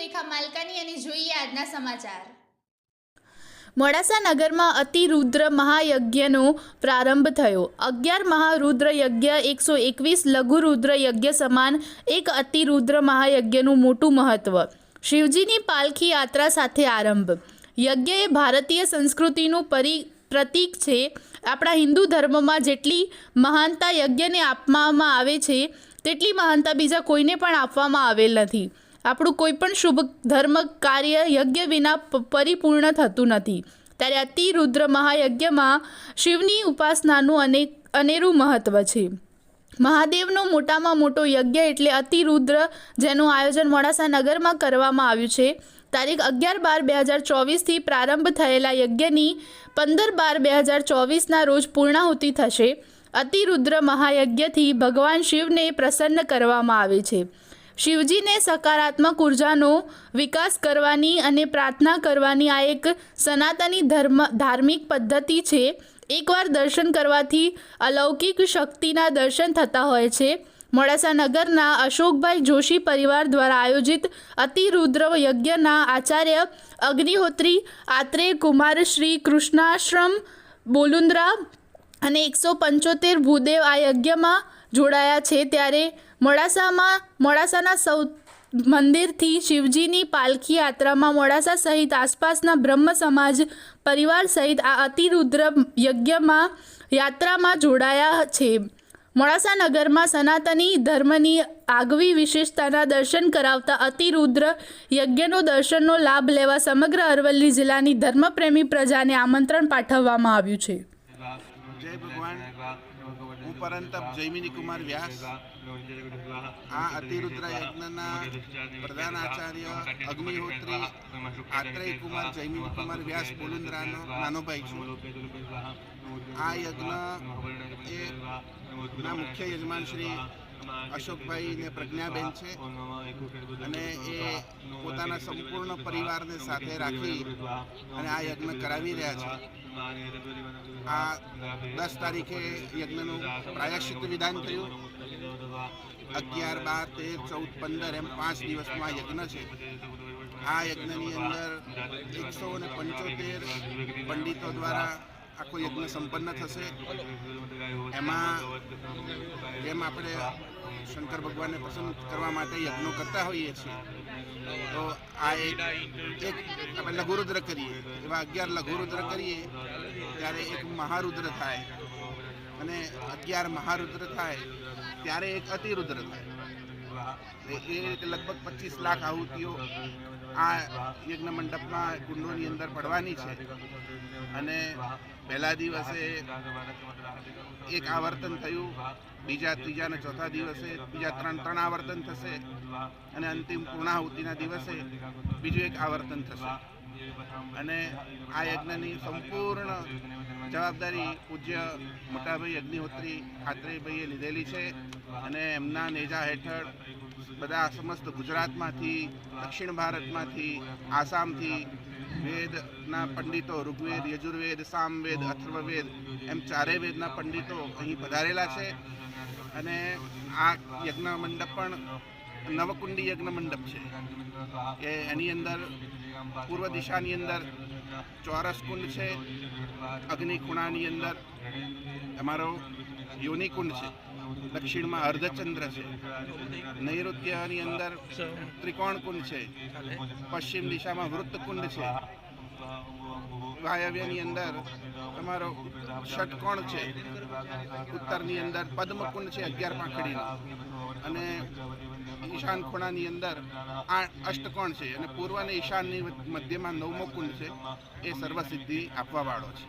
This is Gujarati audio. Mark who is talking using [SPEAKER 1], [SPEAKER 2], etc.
[SPEAKER 1] રેખા માલકાની અને જોઈએ આજના સમાચાર।
[SPEAKER 2] મોડાસા નગરમાં અતિરુદ્ર મહાયજ્ઞનો પ્રારંભ થયો। 11 મહારુદ્ર યજ્ઞ 121 લઘુ રુદ્ર યજ્ઞ સમાન એક અતિરુદ્ર મહાયજ્ઞનું મોટું મહત્વ। શિવજીની પાલખી યાત્રા સાથે આરંભ। યજ્ઞ એ ભારતીય સંસ્કૃતિનું પ્રતીક છે। આપણા હિન્દુ ધર્મમાં જેટલી મહાનતા યજ્ઞને આપવામાં આવે છે તેટલી મહાનતા બીજા કોઈને પણ આપવામાં આવેલ નથી। આપણું કોઈ પણ શુભ ધર્મ કાર્ય યજ્ઞ વિના પરિપૂર્ણ થતું નથી। ત્યારે અતિરુદ્ર મહાયજ્ઞમાં શિવની ઉપાસનાનું અનેરું મહત્વ છે। મહાદેવનો મોટામાં મોટો યજ્ઞ એટલે અતિરુદ્ર, જેનું આયોજન મોડાસા નગરમાં કરવામાં આવ્યું છે। તારીખ 11/12/2024થી પ્રારંભ થયેલા યજ્ઞની 15/12/2024ના રોજ પૂર્ણાહુતિ થશે। અતિરુદ્ર મહાયજ્ઞથી ભગવાન શિવને પ્રસન્ન કરવામાં આવે છે। શિવજીને સકારાત્મક ઉર્જાનો વિકાસ કરવાની અને પ્રાર્થના કરવાની આ એક સનાતની ધાર્મિક પદ્ધતિ છે। એકવાર દર્શન કરવાથી અલૌકિક શક્તિના દર્શન થતા હોય છે। મોડાસા નગરના અશોકભાઈ જોશી પરિવાર દ્વારા આયોજિત અતિરુદ્ર યજ્ઞના આચાર્ય અગ્નિહોત્રી આત્રેય કુમાર શ્રી કૃષ્ણાશ્રમ બોલુન્દ્રા અને 175 ભૂદેવ આ યજ્ઞમાં જોડાયા છે। ત્યારે મોડાસાના મંદિરથી શિવજીની પાલખી યાત્રામાં મોડાસા સહિત આસપાસના બ્રહ્મ સમાજ પરિવાર સહિત આ અતિરુદ્ર યાત્રામાં જોડાયા છે। મોડાસા નગરમાં સનાતની ધર્મની આગવી વિશેષતાના દર્શન કરાવતા અતિરુદ્ર યજ્ઞનો દર્શનનો લાભ લેવા સમગ્ર અરવલ્લી જિલ્લાની ધર્મપ્રેમી પ્રજાને આમંત્રણ પાઠવવામાં આવ્યું છે।
[SPEAKER 3] जय भगवान। હું પરંતપ જયમિની કુમાર વ્યાસ આ અતિરુદ્ર યજ્ઞના પ્રધાન આચાર્ય અગ્નિહોત્રી આત્રેય કુમાર જયમિની કુમાર વ્યાસ બોલુન્દ્રાનો નાનો ભાઈ છું। આ યજ્ઞ એ ના મુખ્ય યજમાન શ્રી અશોકભાઈ ને પ્રજ્ઞાબેન છે અને એ પોતાના સંપૂર્ણ પરિવારને સાથે રાખી અને આ યજ્ઞ કરાવી રહ્યા છે। આ 10 તારીખે યજ્ઞનું પ્રાયશ્ચિત વિધાન થયું। 11, 12, 13, 14, 15 એમ 5 દિવસનો આ યજ્ઞ છે। આ યજ્ઞની અંદર 175 પંડિતો દ્વારા આખો યજ્ઞ સંપન્ન થશે। એમાં જેમ આપણે શંકર ભગવાનને પ્રસન્ન કરવા માટે યજ્ઞો કરતા હોઈએ છીએ તો આ એક આપણે લઘુરુદ્ર કરીએ, એવા 11 લઘુરુદ્ર કરીએ ત્યારે એક મહારુદ્ર થાય અને 11 મહારુદ્ર થાય ત્યારે એક અતિરુદ્ર થાય। એ રીતે લગભગ 25 લાખ આહુતિઓ આ યજ્ઞ મંડપમાં કુંડોની અંદર પડવાની છે અને પહેલા દિવસે એક આવર્તન થયું, બીજા, ત્રીજા અને ચોથા દિવસે બીજા 3 આવર્તન થશે અને અંતિમ પૂર્ણાહુતિના દિવસે બીજું એક આવર્તન થશે। અને આ યજ્ઞની સંપૂર્ણ જવાબદારી પૂજ્ય મોટાભાઈ અગ્નિહોત્રી આત્રેયભાઈએ લીધેલી છે અને એમના નેજા હેઠળ બધા સમસ્ત ગુજરાતમાંથી, દક્ષિણ ભારતમાંથી, આસામથી વેદના પંડિતો, ઋગ્વેદ, યજુર્વેદ, સામવેદ, અથર્વવેદ એમ 4 વેદના પંડિતો અહીં પધારેલા છે। અને આ યજ્ઞ મંડપ પણ નવકુંડી યજ્ઞ મંડપ છે કે એની અંદર પૂર્વ દિશાની અંદર ચોરસ કુંડ છે, અગ્નિ ખૂણાની અંદર અમારો યોનિકુંડ છે, દક્ષિણમાં અર્ધચંદ્ર છે, નૈઋત્યની અંદર ત્રિકોણ કુંડ છે, પશ્ચિમ દિશામાં વૃત્તકુંડ છે, વાયવ્યની અંદર તમારો ષટકોણ છે, ઉત્તરની અંદર પદ્મકુંડ છે 11 પાંખડીનો અને ઈશાન ખૂણાની અંદર અષ્ટકોણ છે અને પૂર્વ અને ઈશાનની મધ્યમાં 9મો કુંડ છે। એ સર્વસિદ્ધિ આપવાવાળો છે।